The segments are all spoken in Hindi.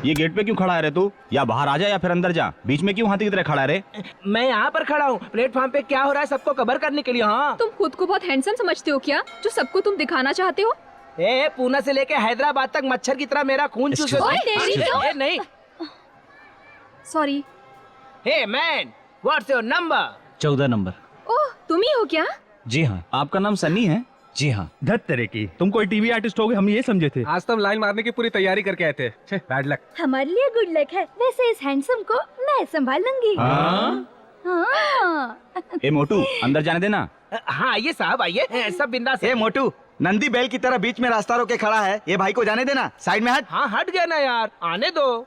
ये गेट पे क्यों खड़ा है रे तू? या बाहर आ जा या फिर अंदर जा, बीच में क्यों हाथी की तरह खड़ा है रे? मैं यहाँ पर खड़ा हूँ, प्लेटफॉर्म पे क्या हो रहा है सबको कवर करने के लिए। हाँ, तुम खुद को बहुत हैंडसम समझते हो क्या, जो सबको तुम दिखाना चाहते हो? पूना से लेके हैदराबाद तक मच्छर की तरह मेरा खून चूसे। नहीं, sorry. Hey man, what's your number? 14 number. Oh, तुम ही हो क्या? जी हाँ। आपका नाम सन्नी है? जी हाँ। धत तेरे की, तुम कोई टीवी आर्टिस्ट हो गए, हम ये समझे थे। आज तो हम लाइन मारने की पूरी तैयारी करके आए थे। Bad luck. हमारे लिए गुड लक है। वैसे इस हैंडसम को मैं संभाल लूंगी। हाँ। ए मोटू, अंदर जाने देना। हाँ आइए साहब आइए, सब बिंदास। ए मोटू, नंदी बैल की तरह बीच में रास्ता रोके खड़ा है, ये भाई को जाने देना। साइड में हट। हाँ हट गया ना यार, आने दो।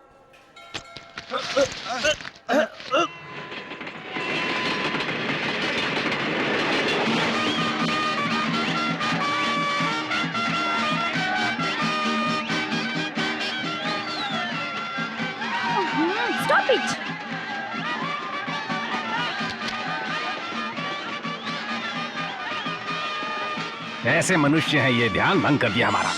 Stop it! ऐसे मनुष्य हैं ये, ध्यान भंग कर दिया हमारा।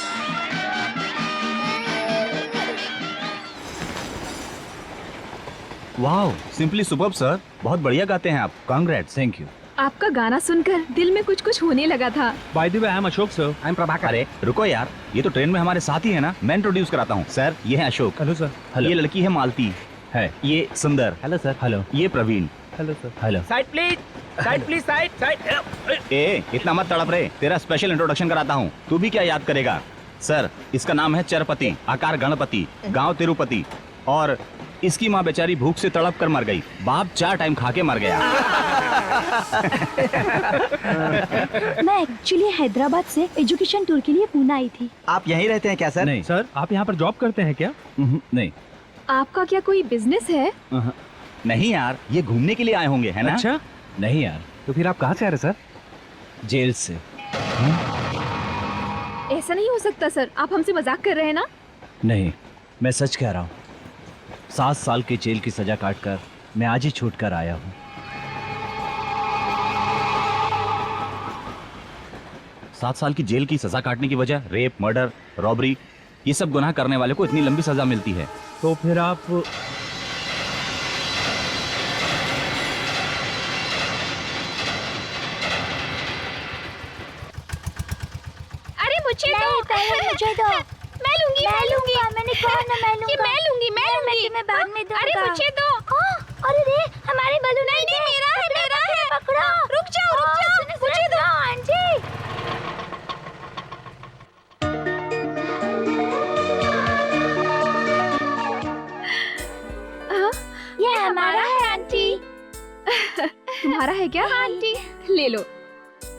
वाओ, सिंपली सुपर्ब सर, बहुत बढ़िया गाते हैं आप। कांग्रेट्स। Thank you. आपका गाना सुनकर दिल में कुछ कुछ होने लगा था। By the way, I am Ashok sir. I am Prabhakar. अरे रुको यार, ये तो ट्रेन में हमारे साथ ही है ना। मैं इंट्रोड्यूस कराता हूँ सर, ये है अशोक। Hello sir. ये लड़की है मालती, है। ये सुंदर। Hello sir. हेलो। ये Praveen. Hello sir. Hello. Side please, side please, side. ए इतना मत तड़प रे, तेरा स्पेशल इंट्रोडक्शन कराता हूँ, तू भी क्या याद करेगा। सर, इसका नाम है चरपति, आकार गणपति, गांव तिरुपति, और इसकी माँ बेचारी भूख से तड़प कर मर गई। बाप 4 टाइम खा के मर गया। मैं एक्चुअली हैदराबाद से एजुकेशन टूर के लिए पूना आई थी। आप यहीं रहते हैं क्या सर? नहीं सर, आप यहाँ पर जॉब करते हैं क्या? नहीं। आपका क्या कोई बिजनेस है? नहीं यार, ये घूमने के लिए आए होंगे, है ना? अच्छा, नहीं यार। तो फिर आप कहाँ से आ रहे सर? जेल से। ऐसा नहीं हो सकता सर, आप हमसे मजाक कर रहे हैं ना? नहीं, मैं सच कह रहा हूँ। 7 साल की जेल की सजा काटकर मैं आज ही छूट कर आया हूँ। 7 साल की जेल की सजा काटने की वजह रेप, मर्डर, रॉबरी, ये सब गुनाह करने वाले को इतनी लंबी सजा मिलती है। तो फिर आप अरे मुझे नहीं, पहले मुझे दो। मैं लूंगी, मैं लूंगी। मैंने कहा ना मैं लूंगा। मैं लूंगी, मैं लूंगी। तुम्हें बाद में दूंगा। अरे मुझे दो। अरे रे, हमारे बलून नहीं, नहीं, मेरा है, मेरा है। पकड़ो। रुक जाओ, मुझे दो। आंटी। ये हमारा है आंटी। तुम्हारा है क्या? आंटी ले लो।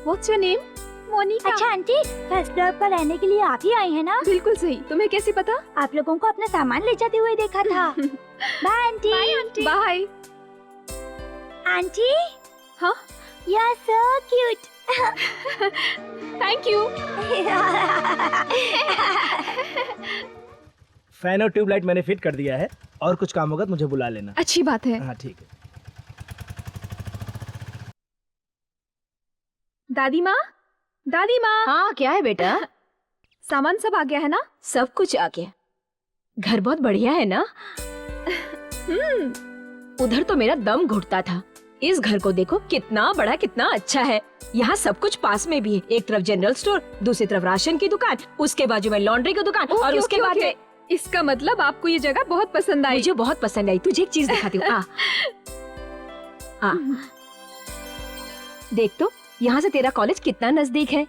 What's your name? मोनिका। अच्छा आंटी, फर्स्ट फ्लोर पर रहने के लिए आप ही आई है ना? बिल्कुल सही। तुम्हें कैसे पता? आप लोगों को अपना सामान ले जाते हुए देखा था। Bye aunty. बाय। आंटी। हाँ? You are so cute. Thank you. Fan और ट्यूबलाइट मैंने फिट कर दिया है, और कुछ काम होगा तो मुझे बुला लेना। अच्छी बात है। हाँ ठीक है। दादी माँ, दादी माँ। हाँ क्या है बेटा? सामान सब आ गया है ना? सब कुछ आ गया। घर बहुत बढ़िया है ना? उधर तो मेरा दम घुटता था। इस घर को देखो, कितना बड़ा, कितना अच्छा है। यहाँ सब कुछ पास में भी है। एक तरफ जनरल स्टोर, दूसरी तरफ राशन की दुकान, उसके बाजू में लॉन्ड्री की दुकान, और उसके बाद में। इसका मतलब आपको ये जगह बहुत पसंद आई। मुझे बहुत पसंद आई। तुझे एक चीज दिखाती हूँ। देख तो, यहाँ से तेरा कॉलेज कितना नजदीक है।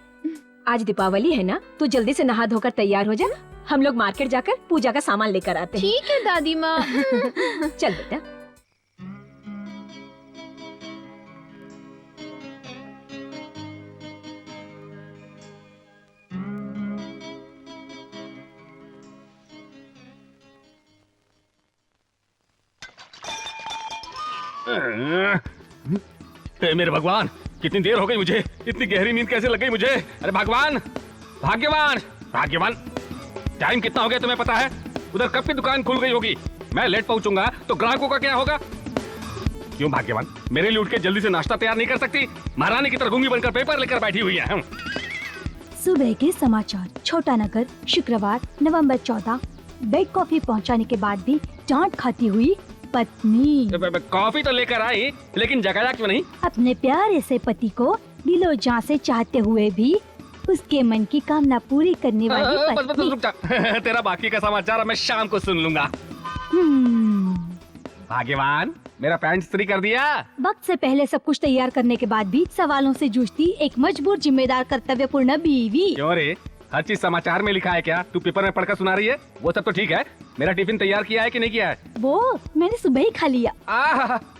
आज दीपावली है ना, तू जल्दी से नहा धोकर तैयार हो जा। हम लोग मार्केट जाकर पूजा का सामान लेकर आते हैं। ठीक है दादी माँ। चल बेटा। मेरे भगवान, कितनी देर हो गई मुझे, इतनी गहरी नींद कैसे लग गई मुझे। अरे भगवान, भाग्यवान, भाग्यवान, टाइम कितना हो गया तुम्हें पता है? उधर कब की दुकान खुल गई होगी। मैं लेट पहुंचूंगा तो ग्राहकों का क्या होगा? क्यों भाग्यवान, मेरे लिए उठ के जल्दी से नाश्ता तैयार नहीं कर सकती? महारानी की तरह गूंगी बनकर पेपर लेकर बैठी हुई है। सुबह के समाचार, छोटा नगर, शुक्रवार, नवंबर 14, बेड कॉफी पहुंचाने के बाद भी डांट खाती हुई पत्नी। कॉफी तो लेकर आई, लेकिन जगाया क्यों नहीं? अपने प्यारे से पति को दिलो जान से चाहते हुए भी उसके मन की कामना पूरी करने वाली बस पत्नी। रुक जा। तेरा बाकी का समाचार मैं शाम को सुन लूंगा। भाग्यवान, मेरा पैंट इस्त्री कर दिया? वक्त से पहले सब कुछ तैयार करने के बाद भी सवालों से जूझती एक मजबूर जिम्मेदार कर्तव्यपूर्ण बीवी। क्यों रे, हर चीज समाचार में लिखा है क्या? तू पेपर में पढ़कर सुना रही है? वो सब तो ठीक है, मेरा टिफिन तैयार किया है कि नहीं किया है? वो मैंने सुबह ही खा लिया।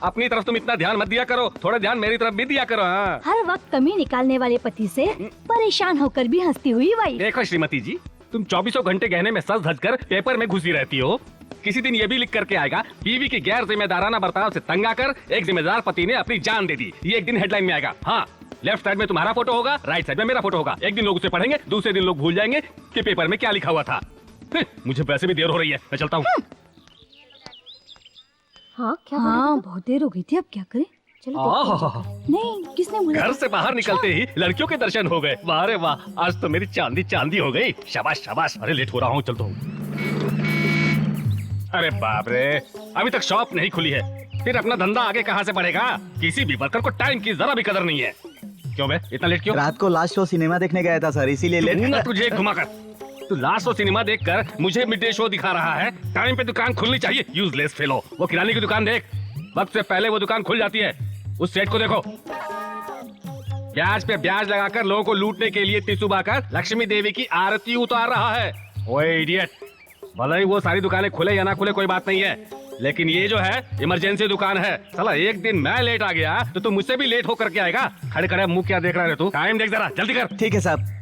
अपनी तरफ तुम इतना ध्यान मत दिया करो, थोड़ा ध्यान मेरी तरफ भी दिया करो। हाँ। हर वक्त कमी निकालने वाले पति से परेशान होकर भी हंसती हुई वाइफ। देखो श्रीमती जी, तुम 24 घंटे गहने में सज धज कर पेपर में घुसी रहती हो। किसी दिन ये भी लिख करके आएगा, बीवी की गैर जिम्मेदाराना बर्ताव से तंग आकर एक जिम्मेदार पति ने अपनी जान दे दी। ये एक दिन हेडलाइन में आएगा। हाँ, लेफ्ट साइड में तुम्हारा फोटो होगा, राइट साइड में मेरा फोटो होगा। एक दिन लोग उसे पढ़ेंगे, दूसरे दिन लोग भूल जाएंगे कि पेपर में क्या लिखा हुआ था। मुझे वैसे भी देर हो रही है, मैं चलता हूँ। हाँ क्या? हाँ बहुत देर हो गई थी, अब क्या करें? चलो नहीं, किसने बोला? घर से बाहर निकलते ही लड़कियों के दर्शन हो गए। वाह रे वाह, आज तो मेरी चांदी चांदी हो गई। शाबाश शाबाश। अरे लेट हो रहा हूँ, चलता हूँ। अरे बाप रे, अभी तक शॉप नहीं खुली है, फिर अपना धंधा आगे कहाँ से बढ़ेगा? किसी भी वर्कर को टाइम की जरा भी कदर नहीं है। क्यों बे, इतना लेट क्यों? रात को लास्ट शो सिनेमा देखने गया था सर, इसीलिए लेट। तुझे घुमाकर, तू लास्ट शो सिनेमा देखकर मुझे मिड डे शो दिखा रहा है। टाइम पे दुकान खुलनी चाहिए। Useless fellow. वो किराने की दुकान देख, वक्त से पहले वो दुकान खुल जाती है। उस सेठ को देखो, ब्याज पे ब्याज लगाकर लोगों को लूटने के लिए तिसुबाकर लक्ष्मी देवी की आरती उतार रहा है। ओए इडियट, भले ही वो सारी दुकानें खुले या ना खुले कोई बात नहीं है, लेकिन ये जो है इमरजेंसी दुकान है। साला एक दिन मैं लेट आ गया तो तू मुझसे भी लेट होकर के आएगा। खड़े खड़े मुंह क्या देख रहा है तू? टाइम देख जरा, जल्दी कर। ठीक है साहब।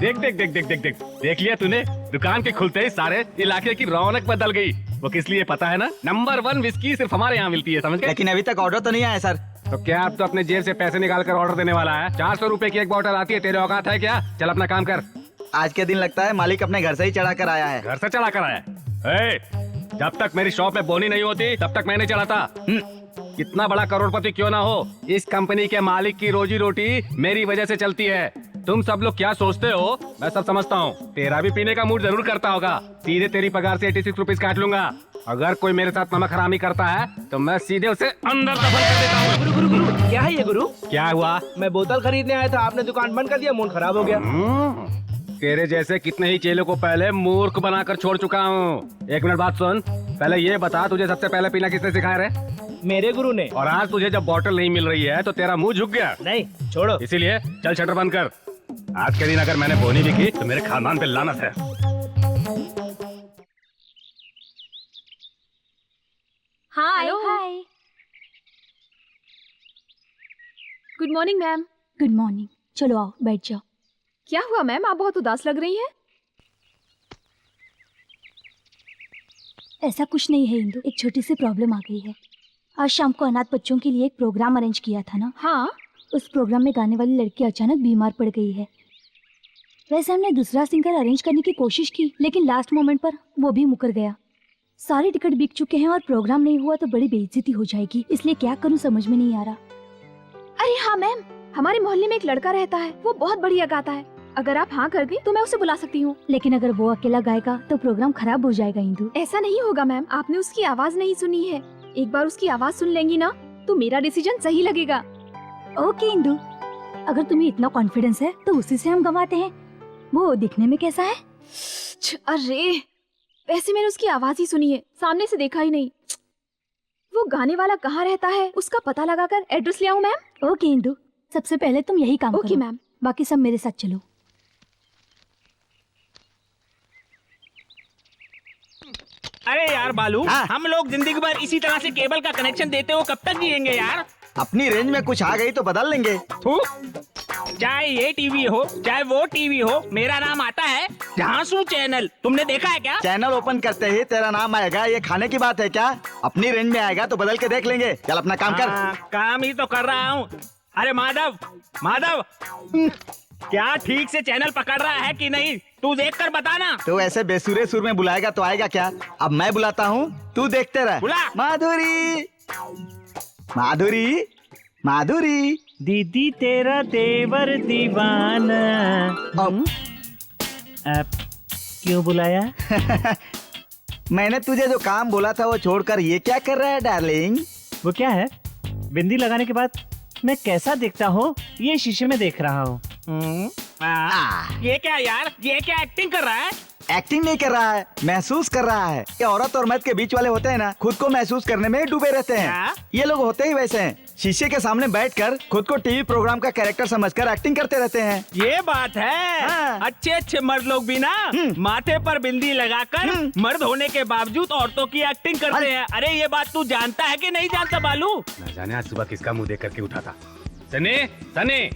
देख देख देख देख देख देख देख लिया तूने? दुकान के खुलते ही सारे इलाके की रौनक बदल गई। वो किस लिए पता है ना? नंबर 1 विस्की सिर्फ हमारे यहाँ मिलती है, समझ गए? लेकिन अभी तक ऑर्डर तो नहीं आया सर। तो क्या अब तो अपने जेब से पैसे निकाल कर ऑर्डर देने वाला है? 400 रुपए की एक बोतल आती है, तेरे औकात है क्या? चल अपना काम कर। आज के दिन लगता है मालिक अपने घर से ही चढ़ा कर आया है। घर से चला कर आया? जब तक मेरी शॉप में बोनी नहीं होती तब तक मैं नहीं चलाता। कितना बड़ा करोड़पति क्यों ना हो, इस कंपनी के मालिक की रोजी रोटी मेरी वजह से चलती है। तुम सब लोग क्या सोचते हो मैं सब समझता हूँ। तेरा भी पीने का मूड जरूर करता होगा, सीधे तेरी पगार से 86 रुपीज काट लूंगा। अगर कोई मेरे साथ नमक हरामी करता है तो मैं सीधे उसे अंदर दफन कर देता हूँ। गुरु गुरु गुरु, क्या है ये गुरु? क्या हुआ? मैं बोतल खरीदने आया था, आपने दुकान बंद कर दिया, मूड खराब हो गया। तेरे जैसे कितने ही चेलों को पहले मूर्ख बनाकर छोड़ चुका हूँ। एक मिनट बात सुन, पहले ये बता तुझे सबसे पहले पीना किसने सिखाया रे? मेरे गुरु ने। और आज तुझे जब बॉटल नहीं मिल रही है तो तेरा मुंह झुक गया? नहीं, छोड़ो। इसीलिए चल शटर बंद कर। आज के दिन अगर मैंने बोनी भी की तो मेरे खानदान पे लानत है। हाय हाय। Good morning ma'am. Good morning. चलो आओ बैठ जाओ। क्या हुआ मैम, आप बहुत उदास लग रही हैं। ऐसा कुछ नहीं है इंदु, एक छोटी सी प्रॉब्लम आ गई है। आज शाम को अनाथ बच्चों के लिए एक प्रोग्राम अरेंज किया था ना। हाँ। उस प्रोग्राम में गाने वाली लड़की अचानक बीमार पड़ गई है। वैसे हमने दूसरा सिंगर अरेंज करने की कोशिश की, लेकिन लास्ट मोमेंट पर वो भी मुकर गया। सारे टिकट बिक चुके हैं और प्रोग्राम नहीं हुआ तो बड़ी बेइज्जती हो जाएगी, इसलिए क्या करूं समझ में नहीं आ रहा। अरे हाँ मैम, हमारे मोहल्ले में एक लड़का रहता है, वो बहुत बढ़िया गाता है। अगर आप हाँ कर गई तो मैं उसे बुला सकती हूँ। लेकिन अगर वो अकेला गाएगा तो प्रोग्राम खराब हो जाएगा इंदु। ऐसा नहीं होगा मैम, आपने उसकी आवाज नहीं सुनी है। एक बार उसकी आवाज सुन लेंगी ना तो मेरा डिसीजन सही लगेगा। ओके इंदु, अगर तुम्हें इतना कॉन्फिडेंस है तो उसी से हम गवाते हैं। वो दिखने में कैसा है? अरे वैसे मैंने उसकी आवाज ही सुनी है, सामने से देखा ही नहीं। वो गाने वाला कहाँ रहता है उसका पता लगाकर एड्रेस ले आऊं मैम? ओके इंदु, सबसे पहले तुम यही काम ओके करो। मैम। बाकी सब मेरे साथ चलो। अरे यार बालू, हाँ? हम लोग जिंदगी भर इसी तरह से केबल का कनेक्शन देते हो कब तक जिएंगे यार? अपनी रेंज में कुछ आ गई तो बदल लेंगे। चाहे ये टीवी हो चाहे वो टीवी हो, मेरा नाम आता है झांसू चैनल। तुमने देखा है क्या? चैनल ओपन करते ही तेरा नाम आएगा, ये खाने की बात है क्या? अपनी रेंज में आएगा तो बदल के देख लेंगे। चल अपना काम कर। काम ही तो कर रहा हूँ। अरे माधव, माधव क्या ठीक से चैनल पकड़ रहा है कि नहीं? तू देख कर बता ना। तो ऐसे बेसुरे सुर में बुलाएगा तो आएगा क्या? अब मैं बुलाता हूँ, तू देखते रह। बुला। माधुरी, माधुरी, माधुरी। दीदी तेरा देवर दीवाना। क्यों बुलाया? मैंने तुझे जो काम बोला था वो छोड़कर ये क्या कर रहा है डार्लिंग? वो क्या है? बिंदी लगाने के बाद मैं कैसा दिखता हूँ ये शीशे में देख रहा हूँ। ये क्या यार, ये क्या एक्टिंग कर रहा है? एक्टिंग नहीं कर रहा है, महसूस कर रहा है। ये औरत और मर्द के बीच वाले होते हैं ना, खुद को महसूस करने में डूबे रहते हैं। क्या? ये लोग होते ही वैसे हैं, शीशे के सामने बैठकर खुद को टीवी प्रोग्राम का कैरेक्टर समझकर एक्टिंग करते रहते हैं। ये बात है। हाँ। अच्छे अच्छे मर्द लोग भी ना माथे पर बिंदी लगाकर मर्द होने के बावजूद औरतों की एक्टिंग करते हैं। अरे ये बात तू जानता है कि नहीं जानता बालू? न जाने आज सुबह किसका मुंह देख करके उठा था। सनी, सनी,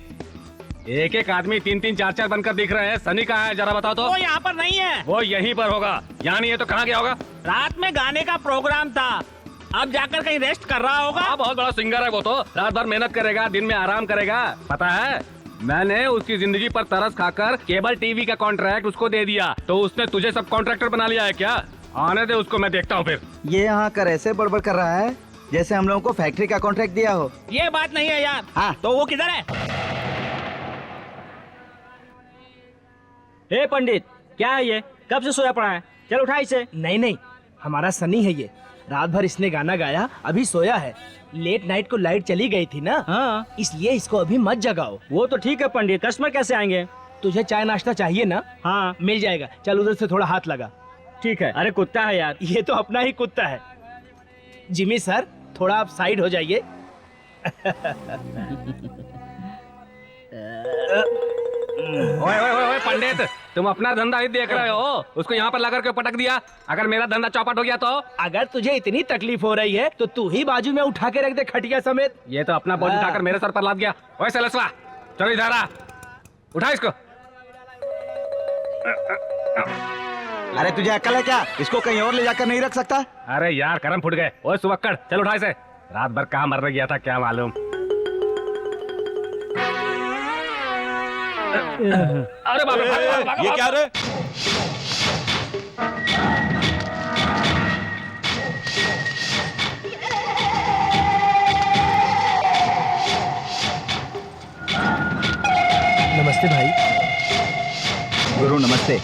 एक एक आदमी 3-3 4-4 बनकर दिख रहे हैं। सनी कहाँ है जरा बताओ तो। वो यहाँ पर नहीं है। वो यहीं पर होगा। यहाँ नहीं है तो कहाँ गया होगा? रात में गाने का प्रोग्राम था, अब जाकर कहीं रेस्ट कर रहा होगा। हाँ, बहुत बड़ा सिंगर है वो तो। रात भर मेहनत करेगा, दिन में आराम करेगा। पता है, मैंने उसकी जिंदगी पर तरस खाकर केबल टीवी का कॉन्ट्रैक्ट उसको दे दिया, तो उसने तुझे सब कॉन्ट्रैक्टर बना लिया है क्या? आने दे उसको, मैं देखता हूँ फिर। ये यहाँ कर ऐसे बड़बड़ कर रहा है जैसे हम लोगों को फैक्ट्री का कॉन्ट्रैक्ट दिया हो। ये बात नहीं है यार। हाँ। तो वो किधर है? हे पंडित, क्या है ये? कब से सोया पड़ा है? चल उठा इसे। नहीं नहीं, हमारा सनी है ये। रात भर इसने गाना गाया, अभी सोया है। लेट नाइट को लाइट चली गई थी ना, हाँ, इसलिए इसको अभी मत जगाओ। वो तो ठीक है पंडित, कस्टमर कैसे आएंगे? तुझे चाय नाश्ता चाहिए ना? हाँ मिल जाएगा, चल उधर से थोड़ा हाथ लगा। ठीक है। अरे कुत्ता है यार। ये तो अपना ही कुत्ता है। जिमी सर, थोड़ा आप साइड हो जाइए। ओए ओए ओए पंडित, तुम अपना धंधा ही देख रहे हो, उसको यहाँ पर लगा के पटक दिया। अगर मेरा धंधा चौपट हो गया तो? अगर तुझे इतनी तकलीफ हो रही है तो तू ही बाजू में उठा के रख दे, खटिया समेत। ये तो अपना बोझ उठाकर मेरे सर पर लाद गया। ओए सलसवा, चलो इधर आ, उठा इसको। अरे तुझे अक्ल है क्या? इसको कहीं और ले जाकर नहीं रख सकता? अरे यार, करम फुट गए। ओए सुबक्कड़, चल उठा इसे। रात भर कहाँ मर गया था क्या मालूम। अरे बाबा, ये क्या रे? नमस्ते भाई। गुरु नमस्ते।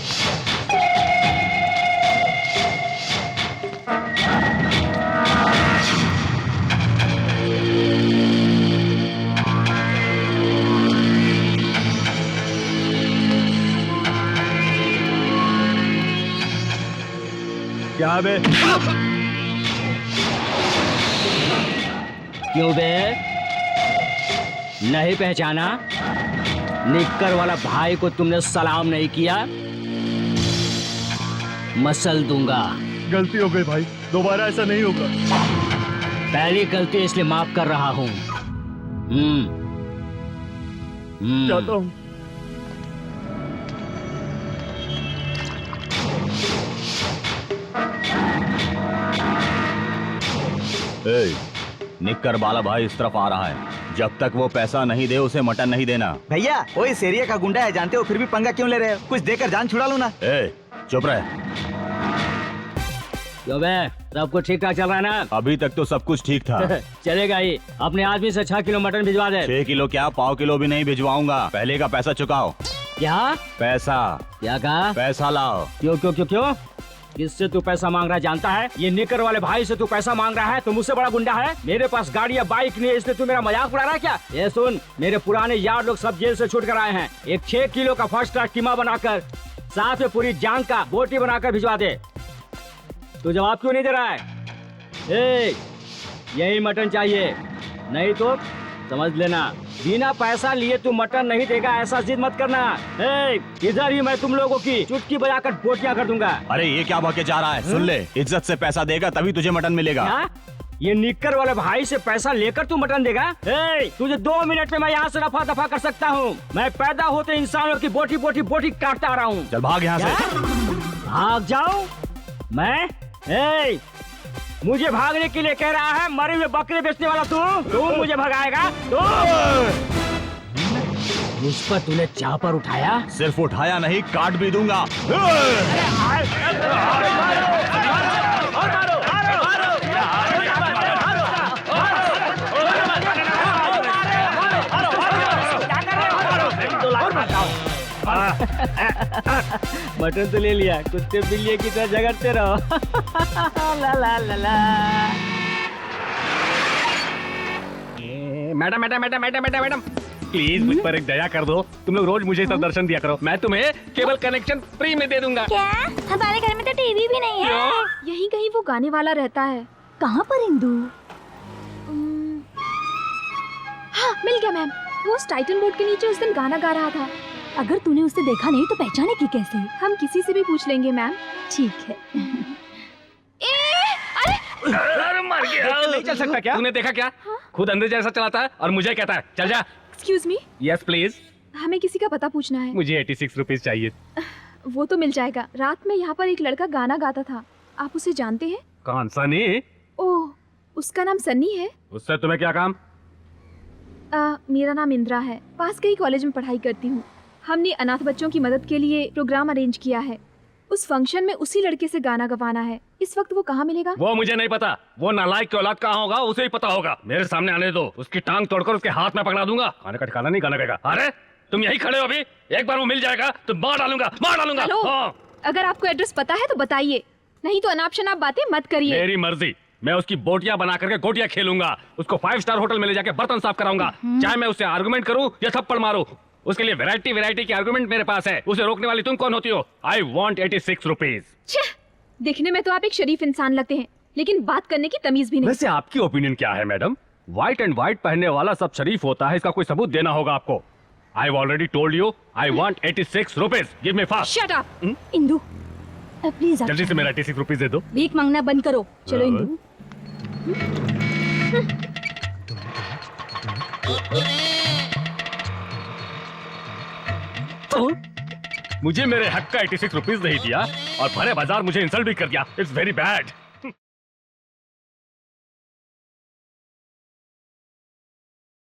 क्या बे? क्यों बे, नहीं पहचाना? निक्कर वाला भाई को तुमने सलाम नहीं किया? मसल दूंगा। गलती हो गई भाई, दोबारा ऐसा नहीं होगा। पहली गलती इसलिए माफ कर रहा हूँ। जाता हूँ। निक्कर वाला भाई इस तरफ आ रहा है। जब तक वो पैसा नहीं दे उसे मटन नहीं देना। भैया वो इस एरिया का गुंडा है, जानते हो, फिर भी पंगा क्यों ले रहे हो? कुछ देकर जान छुड़ा लो ना। चुप रहे। क्यों बे, सब कुछ ठीक ठाक चल रहा है ना? अभी तक तो सब कुछ ठीक था। चलेगा ही। अपने आदमी से 6 किलो मटन भिजवा दे। 6 किलो क्या, 1/4 किलो भी नहीं भिजवाऊंगा। पहले का पैसा चुकाओ। क्या पैसा? क्या कहा? पैसा लाओ। क्यों क्यों क्यों क्यों? किससे तू पैसा मांग रहा है जानता है? ये निकर वाले भाई से तू पैसा मांग रहा है? तो मुझसे बड़ा गुंडा है? मेरे पास गाड़ी या बाइक नहीं है, इसलिए तू मेरा मजाक उड़ा रहा है क्या? ये सुन, मेरे पुराने यार लोग सब जेल से छूट कर आए हैं। एक 6 किलो का फर्स्ट क्लास कीमा बनाकर, साथ में पूरी जांग का बोटी बनाकर भिजवा दे। तू जवाब क्यों नहीं दे रहा है? यही मटन चाहिए, नहीं तो समझ लेना, बिना पैसा लिए तू मटन नहीं देगा, ऐसा जिद मत करना। इधर ही मैं तुम लोगों की चुटकी बजाकर बोटियां कर दूंगा। अरे ये क्या बके जा रहा है? सुन ले, इज्जत से पैसा देगा तभी तुझे मटन मिलेगा। क्या? ये निक्कर वाले भाई से पैसा लेकर तू मटन देगा? तुझे 2 मिनट में मैं यहाँ से रफा दफा कर सकता हूँ। मैं पैदा होते इंसानों की बोटी बोटी बोटी काटता आ रहा हूँ। चल भाग यहाँ से। भाग जाऊं मैं? मुझे भागने के लिए कह रहा है? मरे हुए बकरे बेचने वाला तू मुझे भगाएगा? मुझ पर तूने चापर उठाया? सिर्फ उठाया नहीं, काट भी दूंगा। मटन तो ले लिया, कुत्ते बिल्ली की तरह झगड़ते रहो। ला ला ला ला। Madam madam madam madam madam madam please मुझ पर एक दया कर दो। तुम लोग रोज मुझे इतना दर्शन दिया करो, मैं तुम्हें केबल कनेक्शन फ्री में दे दूंगा। क्या? हमारे घर में तो टीवी भी नहीं है। यहीं कहीं वो गाने वाला रहता है। कहाँ पर इंदु? हाँ, मिल गया मैम। वो उस टाइटन बोर्ड के नीचे उस दिन गाना गा रहा था। अगर तूने उसे देखा नहीं तो पहचानेगी कैसे? हम किसी से भी पूछ लेंगे मैम। ठीक है। अरे मर गया। नहीं चल सकता क्या? तूने देखा क्या? खुद अंदर जैसा चलाता है और मुझे कहता है चल जा। Excuse me, yes please. हमें किसी का पता पूछना है। मुझे 86 रुपीज चाहिए। वो तो मिल जाएगा। रात में यहाँ पर एक लड़का गाना गाता था, आप उसे जानते हैं? कौन सा नहीं? ओह, उसका नाम सन्नी है। उससे तुम्हें क्या काम? मेरा नाम इंदिरा है, पास के ही कॉलेज में पढ़ाई करती हूँ। हमने अनाथ बच्चों की मदद के लिए प्रोग्राम अरेंज किया है। उस फंक्शन में उसी लड़के से गाना गवाना है। इस वक्त वो कहाँ मिलेगा? वो मुझे नहीं पता। वो नालायक की औलाद कहाँ होगा उसे ही पता होगा। मेरे सामने आने दो, उसकी टांग तोड़कर उसके हाथ में पकड़ा दूंगा। खाने का ठिकाना नहीं, गाना गाएगा। अरे तुम यही खड़े हो अभी? एक बार वो मिल जाएगा तो मार डालूंगा, मार डालूंगा। हेलो, हाँ। अगर आपको एड्रेस पता है तो बताइए, नहीं तो अनाप शनाप बातें मत करिए। मेरी मर्जी। मैं उसकी बोटियां बना करके गोटियां खेलूंगा। उसको 5 स्टार होटल में ले जाके बर्तन साफ कराऊंगा। चाहे मैं उससे आर्गुमेंट करूं या थप्पड़ मारूं, उसके लिए वैरायटी की आर्गुमेंट मेरे पास है। उसे रोकने वाली तुम कौन होती हो? I want 86 rupees. देखने में तो आप एक शरीफ इंसान लगते हैं, लेकिन बात करने की तमीज भी नहीं। वैसे आपकी ओपिनियन क्या है मैडम? व्हाइट एंड व्हाइट पहनने वाला सब शरीफ होता है, इसका कोई सबूत देना होगा आपको। I already told you I want 86 rupees. Give me fast. Shut up. Indu please जल्दी से मेरा 86 रुपीज दे दो। भीख मांगना बंद करो। चलो इंदु। मुझे मेरे हक का 86 रुपीज नहीं दिया और भरे बाजार मुझे इंसल्ट भी कर दिया। It's very bad.